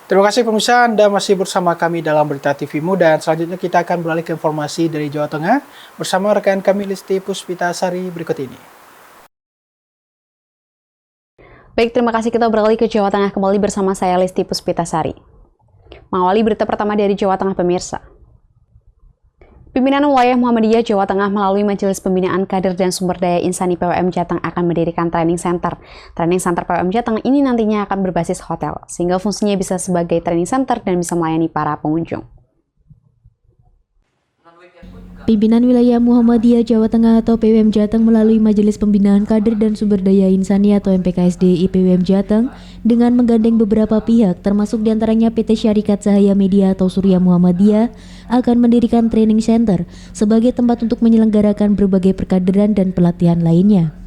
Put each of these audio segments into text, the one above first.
Terima kasih pemirsa, Anda masih bersama kami dalam Berita TV-mu dan selanjutnya kita akan beralih ke informasi dari Jawa Tengah bersama rekan kami Listi Puspitasari berikut ini. Baik, terima kasih, kita beralih ke Jawa Tengah kembali bersama saya Listi Puspitasari. Mengawali berita pertama dari Jawa Tengah pemirsa. Pimpinan Wilayah Muhammadiyah Jawa Tengah melalui Majelis Pembinaan Kader dan Sumber Daya Insani PWM Jateng akan mendirikan training center. Training center PWM Jateng ini nantinya akan berbasis hotel, sehingga fungsinya bisa sebagai training center dan bisa melayani para pengunjung. Pimpinan Wilayah Muhammadiyah Jawa Tengah atau PWM Jateng melalui Majelis Pembinaan Kader dan Sumber Daya Insani atau MPKSDI PWM Jateng dengan menggandeng beberapa pihak termasuk diantaranya PT Syarikat Cahaya Media atau Surya Muhammadiyah akan mendirikan training center sebagai tempat untuk menyelenggarakan berbagai perkaderan dan pelatihan lainnya.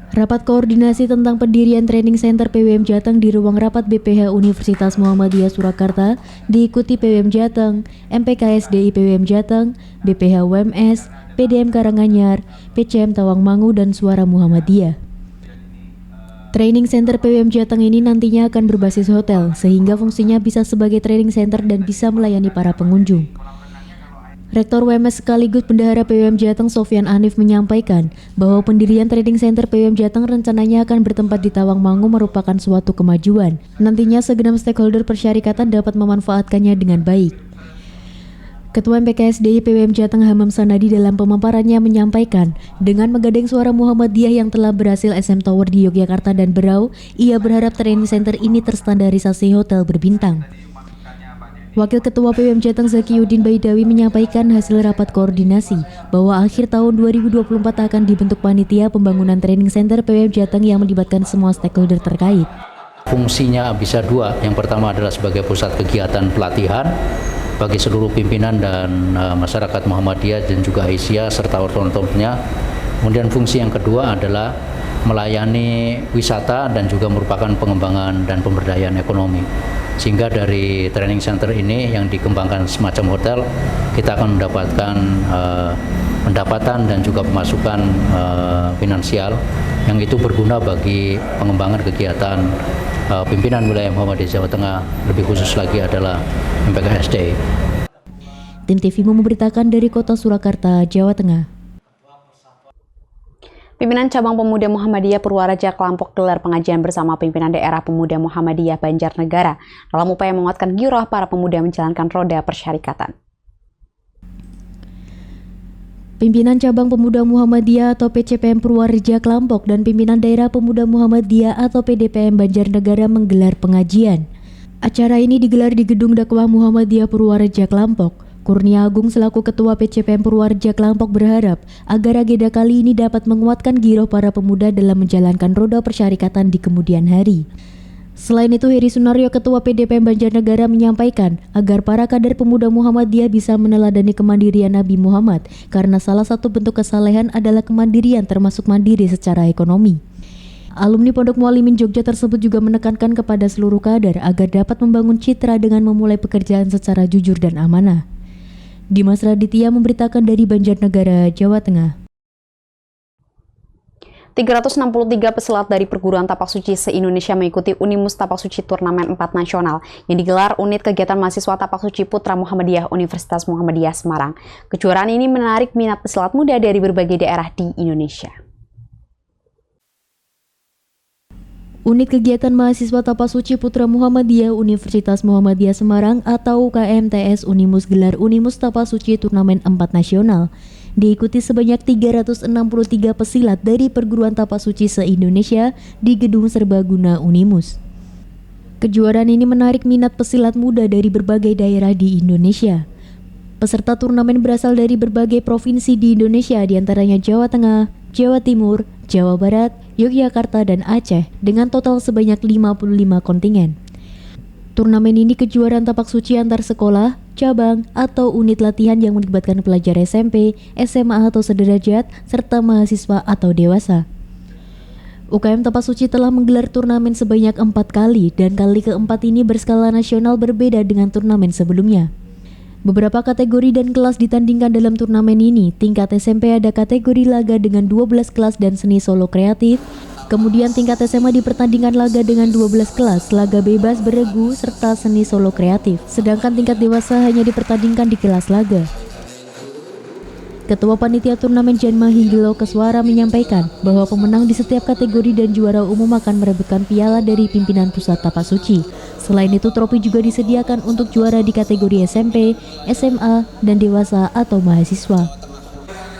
Rapat koordinasi tentang pendirian training center PWM Jateng di ruang rapat BPH Universitas Muhammadiyah Surakarta diikuti PWM Jateng, MPKSDI PWM Jateng, BPH UMS, PDM Karanganyar, PCM Tawangmangu dan Suara Muhammadiyah. Training center PWM Jateng ini nantinya akan berbasis hotel sehingga fungsinya bisa sebagai training center dan bisa melayani para pengunjung. Rektor UMS sekaligus Bendahara PWM Jateng Sofyan Hanif menyampaikan bahwa pendirian training center PWM Jateng rencananya akan bertempat di Tawangmangu merupakan suatu kemajuan. Nantinya segenap stakeholder persyarikatan dapat memanfaatkannya dengan baik. Ketua MPKSDI PWM Jateng Hamam Sanadi dalam pemaparannya menyampaikan, dengan menggandeng suara Muhammadiyah yang telah berhasil SM Tower di Yogyakarta dan Berau, ia berharap training center ini terstandarisasi hotel berbintang. Wakil Ketua PWM Jateng Zakiuddin Baidawi menyampaikan hasil rapat koordinasi bahwa akhir tahun 2024 akan dibentuk panitia pembangunan training center PWM Jateng yang melibatkan semua stakeholder terkait. Fungsinya bisa dua, yang pertama adalah sebagai pusat kegiatan pelatihan bagi seluruh pimpinan dan masyarakat Muhammadiyah dan juga Aisyah serta ortodoksnya. Kemudian fungsi yang kedua adalah melayani wisata dan juga merupakan pengembangan dan pemberdayaan ekonomi. Sehingga dari training center ini yang dikembangkan semacam hotel, kita akan mendapatkan pendapatan dan juga pemasukan finansial yang itu berguna bagi pengembangan kegiatan pimpinan wilayah Muhammadiyah Jawa Tengah, lebih khusus lagi adalah MPKSDI. Tim TV-mu memberitakan dari Kota Surakarta, Jawa Tengah. Pimpinan Cabang Pemuda Muhammadiyah Purwareja Klampok gelar pengajian bersama pimpinan daerah Pemuda Muhammadiyah Banjarnegara dalam upaya menguatkan giroh para pemuda menjalankan roda persyarikatan. Pimpinan Cabang Pemuda Muhammadiyah atau PCPM Purwareja Klampok dan Pimpinan Daerah Pemuda Muhammadiyah atau PDPM Banjarnegara menggelar pengajian. Acara ini digelar di Gedung Dakwah Muhammadiyah Purwareja Klampok. Kurnia Agung selaku Ketua PCPM Purwareja Klampok berharap agar agenda kali ini dapat menguatkan giroh para pemuda dalam menjalankan roda persyarikatan di kemudian hari. Selain itu, Heri Sunaryo Ketua PDPM Banjarnegara menyampaikan agar para kader pemuda Muhammadiyah bisa meneladani kemandirian Nabi Muhammad karena salah satu bentuk kesalehan adalah kemandirian termasuk mandiri secara ekonomi. Alumni Pondok Mualimin Jogja tersebut juga menekankan kepada seluruh kader agar dapat membangun citra dengan memulai pekerjaan secara jujur dan amanah. Dimas Raditya memberitakan dari Banjarnegara, Jawa Tengah. 363 peselat dari perguruan tapak suci se-Indonesia mengikuti Unimus Tapak Suci Turnamen 4 Nasional yang digelar Unit Kegiatan Mahasiswa Tapak Suci Putra Muhammadiyah Universitas Muhammadiyah Semarang. Kejuaraan ini menarik minat peselat muda dari berbagai daerah di Indonesia. Unit Kegiatan Mahasiswa Tapak Suci Putra Muhammadiyah Universitas Muhammadiyah Semarang atau UKMTS Unimus gelar Unimus Tapak Suci Turnamen 4 Nasional. Diikuti sebanyak 363 pesilat dari perguruan tapak suci se-Indonesia di Gedung Serbaguna Unimus. Kejuaraan ini menarik minat pesilat muda dari berbagai daerah di Indonesia. Peserta turnamen berasal dari berbagai provinsi di Indonesia, diantaranya Jawa Tengah, Jawa Timur, Jawa Barat, Yogyakarta, dan Aceh dengan total sebanyak 55 kontingen. Turnamen ini kejuaraan tapak suci antar sekolah, cabang, atau unit latihan yang melibatkan pelajar SMP, SMA atau sederajat, serta mahasiswa atau dewasa. UKM Tapak Suci telah menggelar turnamen sebanyak 4 kali dan kali keempat ini berskala nasional berbeda dengan turnamen sebelumnya. Beberapa kategori dan kelas ditandingkan dalam turnamen ini. Tingkat SMP ada kategori laga dengan 12 kelas dan seni solo kreatif. Kemudian tingkat SMA dipertandingkan laga dengan 12 kelas, laga bebas, beregu, serta seni solo kreatif. Sedangkan tingkat dewasa hanya dipertandingkan di kelas laga. Ketua Panitia Turnamen Janma Hinggilo Keswara menyampaikan bahwa pemenang di setiap kategori dan juara umum akan merebutkan piala dari pimpinan pusat Tapak Suci. Selain itu, trofi juga disediakan untuk juara di kategori SMP, SMA, dan dewasa atau mahasiswa.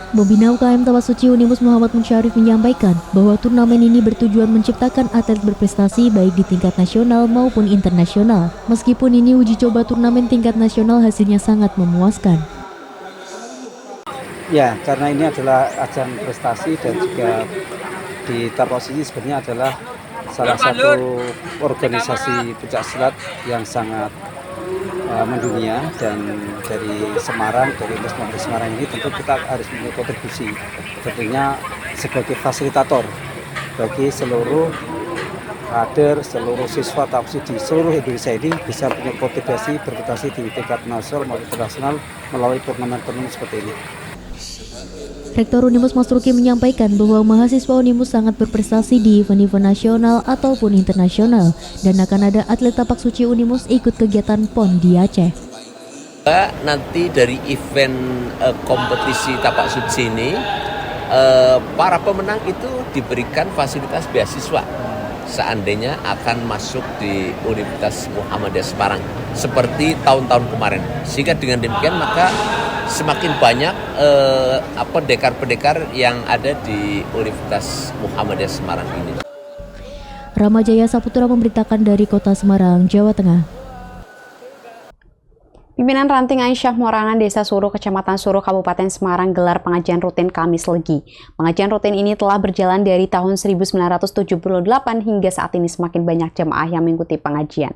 Pembina UKM Tapak Suci Unimus Muhammad Munsyarif menyampaikan bahwa turnamen ini bertujuan menciptakan atlet berprestasi baik di tingkat nasional maupun internasional. Meskipun ini uji coba turnamen tingkat nasional, hasilnya sangat memuaskan. Ya, karena ini adalah ajang prestasi dan juga di Tapak Suci sebenarnya adalah salah satu organisasi pencaksilat yang sangat mendunia, dan dari Semarang, dari Universitas Semarang ini tentu kita harus memiliki kontribusi tentunya sebagai fasilitator bagi seluruh kader, seluruh siswa Tapak Suci di seluruh Indonesia ini bisa punya motivasi berprestasi di tingkat nasional maupun internasional melalui turnamen-turnamen seperti ini. Rektor Unimus Mas Ruki menyampaikan bahwa mahasiswa Unimus sangat berprestasi di event-event nasional ataupun internasional dan akan ada atlet Tapak Suci Unimus ikut kegiatan PON di Aceh. Nanti dari event kompetisi Tapak Suci ini, para pemenang itu diberikan fasilitas beasiswa seandainya akan masuk di Universitas Muhammadiyah Semarang seperti tahun-tahun kemarin. Sehingga dengan demikian maka semakin banyak pendekar-pendekar yang ada di Universitas Muhammadiyah Semarang ini. Ramajaya Saputra memberitakan dari Kota Semarang, Jawa Tengah. Pimpinan Ranting Aisyah Morangan Desa Suruh, Kecamatan Suruh, Kabupaten Semarang gelar pengajian rutin Kamis Legi. Pengajian rutin ini telah berjalan dari tahun 1978 hingga saat ini semakin banyak jemaah yang mengikuti pengajian.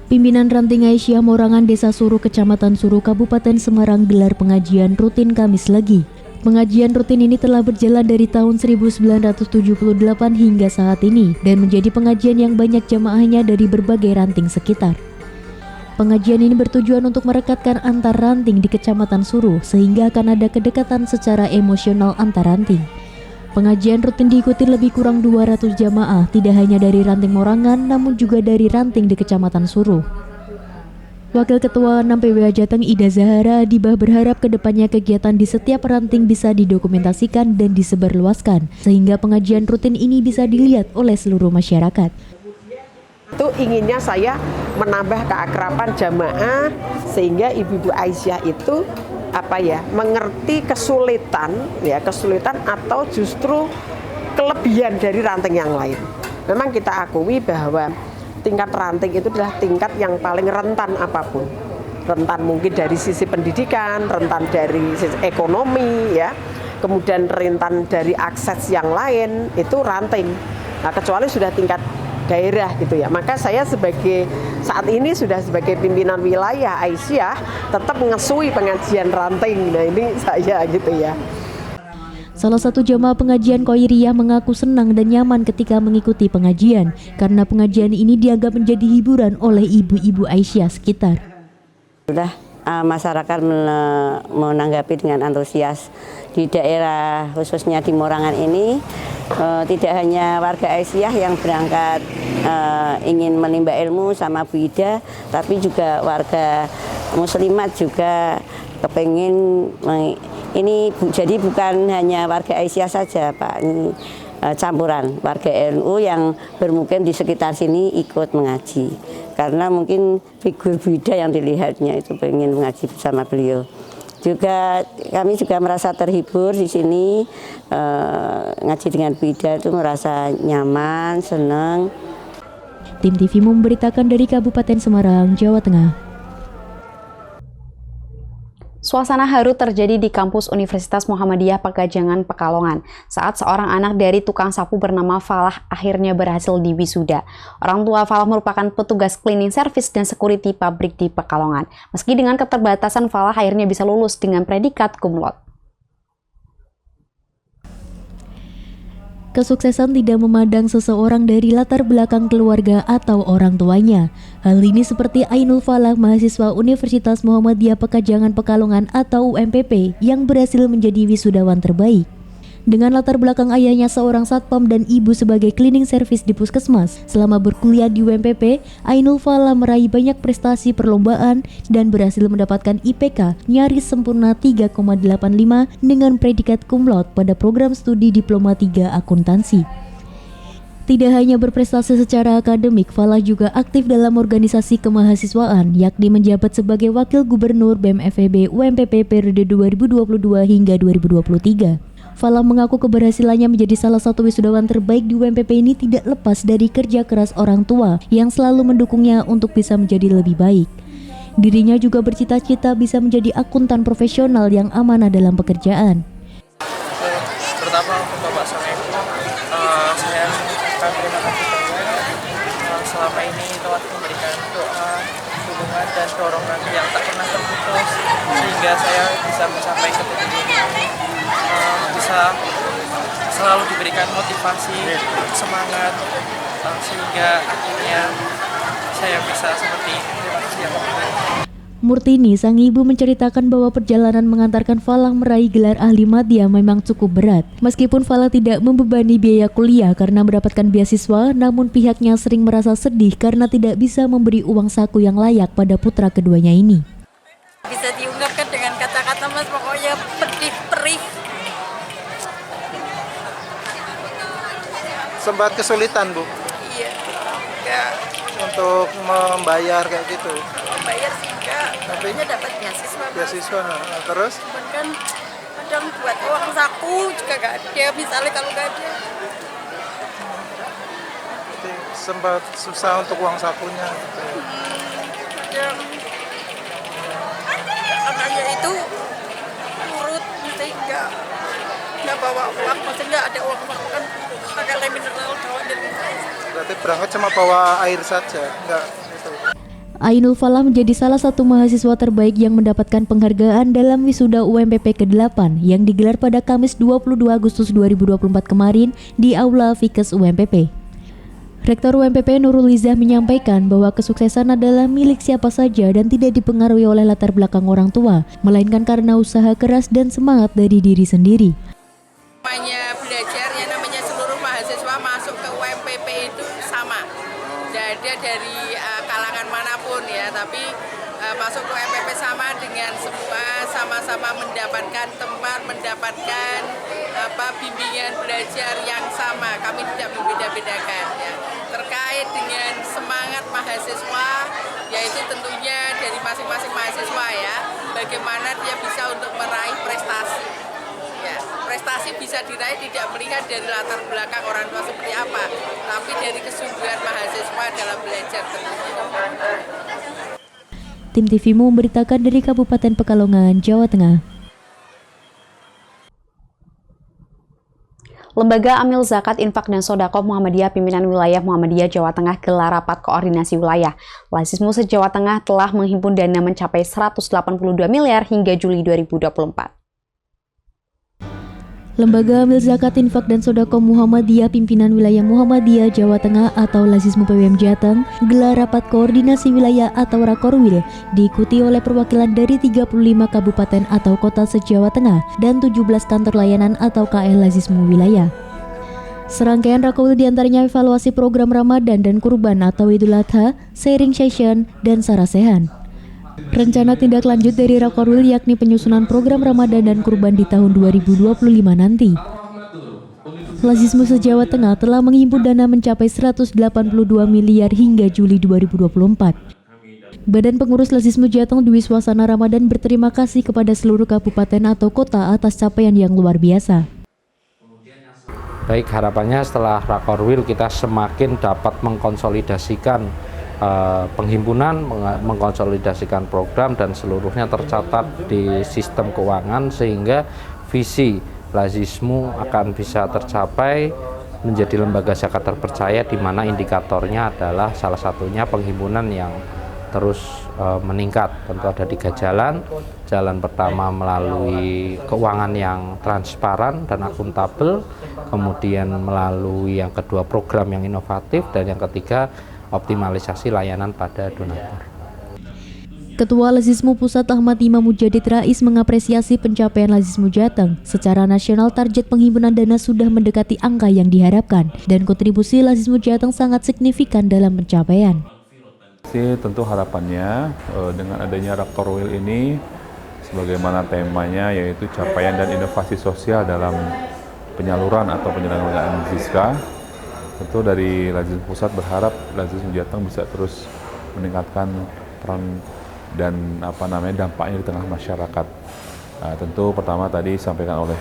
Pimpinan Ranting Aisyah Morangan Desa Suruh, Kecamatan Suruh, Kabupaten Semarang gelar pengajian rutin Kamis Legi. Pengajian rutin ini telah berjalan dari tahun 1978 hingga saat ini dan menjadi pengajian yang banyak jamaahnya dari berbagai ranting sekitar. Pengajian ini bertujuan untuk merekatkan antar ranting di Kecamatan Suruh sehingga akan ada kedekatan secara emosional antar ranting. Pengajian rutin diikuti lebih kurang 200 jamaah, tidak hanya dari ranting Morangan namun juga dari ranting di Kecamatan Suruh. Wakil Ketua 6 PWA Jateng Ida Zahara Adibah berharap kedepannya kegiatan di setiap ranting bisa didokumentasikan dan disebarluaskan sehingga pengajian rutin ini bisa dilihat oleh seluruh masyarakat. Itu inginnya saya menambah keakraban jamaah sehingga Ibu-ibu Aisyah itu mengerti kesulitan atau justru kelebihan dari ranting yang lain. Memang kita akui bahwa tingkat ranting itu adalah tingkat yang paling rentan apapun. Rentan mungkin dari sisi pendidikan, rentan dari sisi ekonomi kemudian rentan dari akses yang lain itu ranting. Nah, kecuali sudah tingkat daerah gitu ya. Maka saya saat ini sudah sebagai pimpinan wilayah Aisyah tetap ngesui pengajian ranting. Nah, ini saya gitu ya. Salah satu jamaah pengajian Koiriyah mengaku senang dan nyaman ketika mengikuti pengajian karena pengajian ini dianggap menjadi hiburan oleh ibu-ibu Aisyah sekitar. Sudah masyarakat menanggapi dengan antusias. Di daerah khususnya di Morangan ini tidak hanya warga Aisyah yang berangkat ingin menimba ilmu sama Bu Ida, tapi juga warga muslimat juga kepengin ini jadi bukan hanya warga Aisyah saja Pak, ini campuran warga NU yang bermukim di sekitar sini ikut mengaji karena mungkin figur Bu Ida yang dilihatnya itu pengen mengaji bersama beliau. Juga kami juga merasa terhibur di sini ngaji dengan Bu Ida itu merasa nyaman, senang. Tim TV memberitakan dari Kabupaten Semarang, Jawa Tengah. Suasana haru terjadi di kampus Universitas Muhammadiyah Pegajangan, Pekalongan saat seorang anak dari tukang sapu bernama Falah akhirnya berhasil diwisuda. Orang tua Falah merupakan petugas cleaning service dan security pabrik di Pekalongan. Meski dengan keterbatasan, Falah akhirnya bisa lulus dengan predikat cum laude. Kesuksesan tidak memandang seseorang dari latar belakang keluarga atau orang tuanya. Hal ini seperti Ainul Falah, mahasiswa Universitas Muhammadiyah Pegajangan Pekalongan atau UMPP yang berhasil menjadi wisudawan terbaik. Dengan latar belakang ayahnya seorang satpam dan ibu sebagai cleaning service di puskesmas, selama berkuliah di UMPP, Ainul Falah meraih banyak prestasi perlombaan dan berhasil mendapatkan IPK nyaris sempurna 3,85 dengan predikat cum laude pada program studi Diploma 3 Akuntansi. Tidak hanya berprestasi secara akademik, Falah juga aktif dalam organisasi kemahasiswaan, yakni menjabat sebagai Wakil Gubernur BEM FEB UMPP periode 2022 hingga 2023. Falah mengaku keberhasilannya menjadi salah satu wisudawan terbaik di UMPP ini tidak lepas dari kerja keras orang tua yang selalu mendukungnya untuk bisa menjadi lebih baik. Dirinya juga bercita-cita bisa menjadi akuntan profesional yang amanah dalam pekerjaan. Pertama untuk Bapak sama Ibu, saya mengucapkan terima kasih banyak selama ini telah memberikan doa, dukungan dan dorongan yang tak pernah terputus sehingga saya bisa mencapai ke titik ini. Bisa selalu diberikan motivasi, semangat, sehingga akhirnya saya bisa seperti ini. Terima kasih ya Pak. Murtini, sang ibu, menceritakan bahwa perjalanan mengantarkan Falah meraih gelar ahli madya memang cukup berat. Meskipun Falah tidak membebani biaya kuliah karena mendapatkan beasiswa, namun pihaknya sering merasa sedih karena tidak bisa memberi uang saku yang layak pada putra keduanya ini. Bisa diungkapkan dengan kata-kata Mas, pokoknya pedih, perih. Sempat kesulitan, Bu? Iya, enggak. Untuk membayar kayak gitu? Membayar sih enggak, tapi dapat beasiswa. Beasiswa, terus? Cuman kan kadang buat uang saku juga enggak ada, misalnya kalau enggak ada. Jadi sempat susah untuk uang sakunya gitu ya? Kadang anaknya itu nurut, mesti enggak bawa uang, maksudnya enggak ada uang saku kan pakai lem mineral bawa dari. Berarti berangkat cuma bawa air saja, enggak gitu. Ainul Falah menjadi salah satu mahasiswa terbaik yang mendapatkan penghargaan dalam wisuda UMPP ke-8 yang digelar pada Kamis 22 Agustus 2024 kemarin di Aula Fikes UMPP. Rektor UMPP Nurul Izzah menyampaikan bahwa kesuksesan adalah milik siapa saja dan tidak dipengaruhi oleh latar belakang orang tua, melainkan karena usaha keras dan semangat dari diri sendiri. Namanya belajar, ya namanya seluruh mahasiswa masuk ke UMPP itu sama. Jadi dari kalangan manapun ya, tapi masuk ke UMPP sama dengan semua sama-sama mendapatkan tempat, mendapatkan bimbingan belajar yang sama. Kami tidak membeda-bedakan ya. Terkait dengan semangat mahasiswa, yaitu tentunya dari masing-masing mahasiswa ya, bagaimana dia bisa untuk meraih prestasi. Ya, prestasi bisa diraih tidak melihat dari latar belakang orang tua seperti apa, tapi dari kesungguhan mahasiswa dalam belajar tentunya. Tim TVMU memberitakan dari Kabupaten Pekalongan, Jawa Tengah. Lembaga Amil Zakat, Infak, dan Sodaqoh Muhammadiyah Pimpinan Wilayah Muhammadiyah Jawa Tengah gelar rapat koordinasi wilayah. Lazismu se-Jawa Tengah telah menghimpun dana mencapai 182 miliar hingga Juli 2024. Lembaga Amil Zakat, Infak, dan Sodaqoh Muhammadiyah Pimpinan Wilayah Muhammadiyah Jawa Tengah atau Lazismu PWM Jateng gelar rapat koordinasi wilayah atau Rakorwil diikuti oleh perwakilan dari 35 kabupaten atau kota se-Jawa Tengah dan 17 kantor layanan atau KL Lazismu wilayah. Serangkaian Rakorwil diantaranya evaluasi program Ramadan dan Kurban atau Idul Adha, sharing session, dan sarasehan. Rencana tindak lanjut dari Rakorwil yakni penyusunan program Ramadan dan Kurban di tahun 2025 nanti. Lazismu se-Jawa Tengah telah menghimpun dana mencapai 182 miliar hingga Juli 2024. Badan Pengurus Lazismu Jateng Dwi Swasana Ramadan berterima kasih kepada seluruh kabupaten atau kota atas capaian yang luar biasa. Baik, harapannya setelah Rakorwil kita semakin dapat mengkonsolidasikan penghimpunan, mengkonsolidasikan program dan seluruhnya tercatat di sistem keuangan sehingga visi Lazismu akan bisa tercapai menjadi lembaga zakat terpercaya di mana indikatornya adalah salah satunya penghimpunan yang terus meningkat. Tentu ada 3 jalan. Jalan pertama melalui keuangan yang transparan dan akuntabel, kemudian melalui yang kedua program yang inovatif, dan yang ketiga optimalisasi layanan pada donatur. Ketua Lazismu Pusat Ahmad Imam Mujadid Rais mengapresiasi pencapaian Lazismu Jateng. Secara nasional target penghimpunan dana sudah mendekati angka yang diharapkan dan kontribusi Lazismu Jateng sangat signifikan dalam pencapaian. Tentu harapannya dengan adanya Rakor Will ini sebagaimana temanya yaitu capaian dan inovasi sosial dalam penyaluran atau penyelenggaraan ZISKA, tentu dari Lazismu Pusat berharap Lazismu Jateng bisa terus meningkatkan peran dan dampaknya di tengah masyarakat. Tentu pertama tadi disampaikan oleh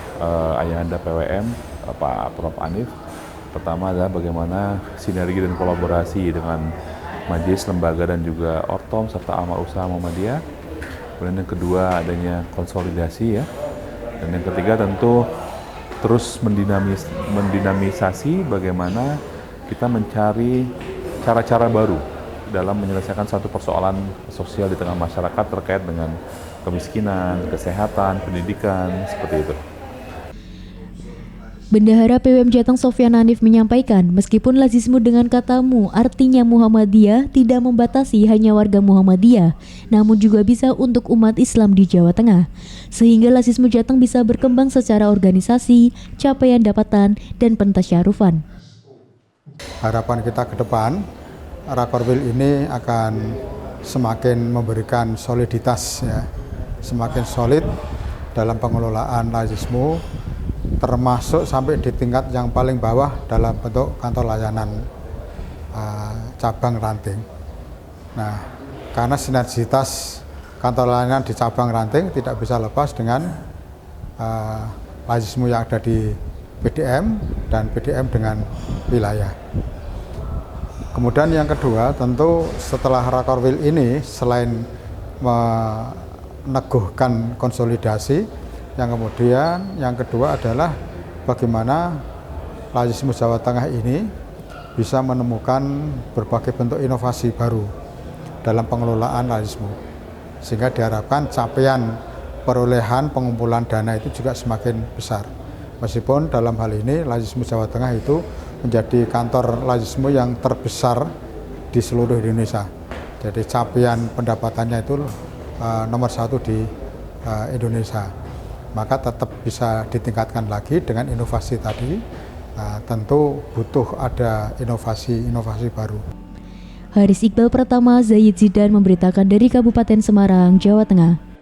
Ayahanda PWM Pak Prof Anif. Pertama adalah bagaimana sinergi dan kolaborasi dengan majelis, lembaga dan juga Ortom serta amal usaha Muhammadiyah. Kemudian yang kedua adanya konsolidasi ya. Dan yang ketiga tentu terus mendinamisasi bagaimana kita mencari cara-cara baru dalam menyelesaikan satu persoalan sosial di tengah masyarakat terkait dengan kemiskinan, kesehatan, pendidikan, seperti itu. Bendahara PWM Jateng Sofyan Hanif menyampaikan, meskipun Lazismu dengan katamu artinya Muhammadiyah tidak membatasi hanya warga Muhammadiyah, namun juga bisa untuk umat Islam di Jawa Tengah. Sehingga Lazismu Jateng bisa berkembang secara organisasi, capaian dapatan, dan pentasyarufan. Harapan kita ke depan, Rakor Will ini akan semakin memberikan soliditas, ya, semakin solid dalam pengelolaan Lazismu, termasuk sampai di tingkat yang paling bawah dalam bentuk kantor layanan cabang ranting. Nah, karena sinergitas kantor layanan di cabang ranting tidak bisa lepas dengan Lazismu yang ada di PDM dan PDM dengan wilayah. Kemudian yang kedua, tentu setelah Rakor Will ini selain meneguhkan konsolidasi, yang kedua adalah bagaimana Lazismu Jawa Tengah ini bisa menemukan berbagai bentuk inovasi baru dalam pengelolaan Lazismu, sehingga diharapkan capaian perolehan pengumpulan dana itu juga semakin besar. Meskipun dalam hal ini Lazismu Jawa Tengah itu menjadi kantor Lazismu yang terbesar di seluruh Indonesia. Jadi capaian pendapatannya itu nomor 1 di Indonesia. Maka tetap bisa ditingkatkan lagi dengan inovasi tadi. Tentu butuh ada inovasi baru. Haris Iqbal Pratama, Zayid Zidan memberitakan dari Kabupaten Semarang, Jawa Tengah.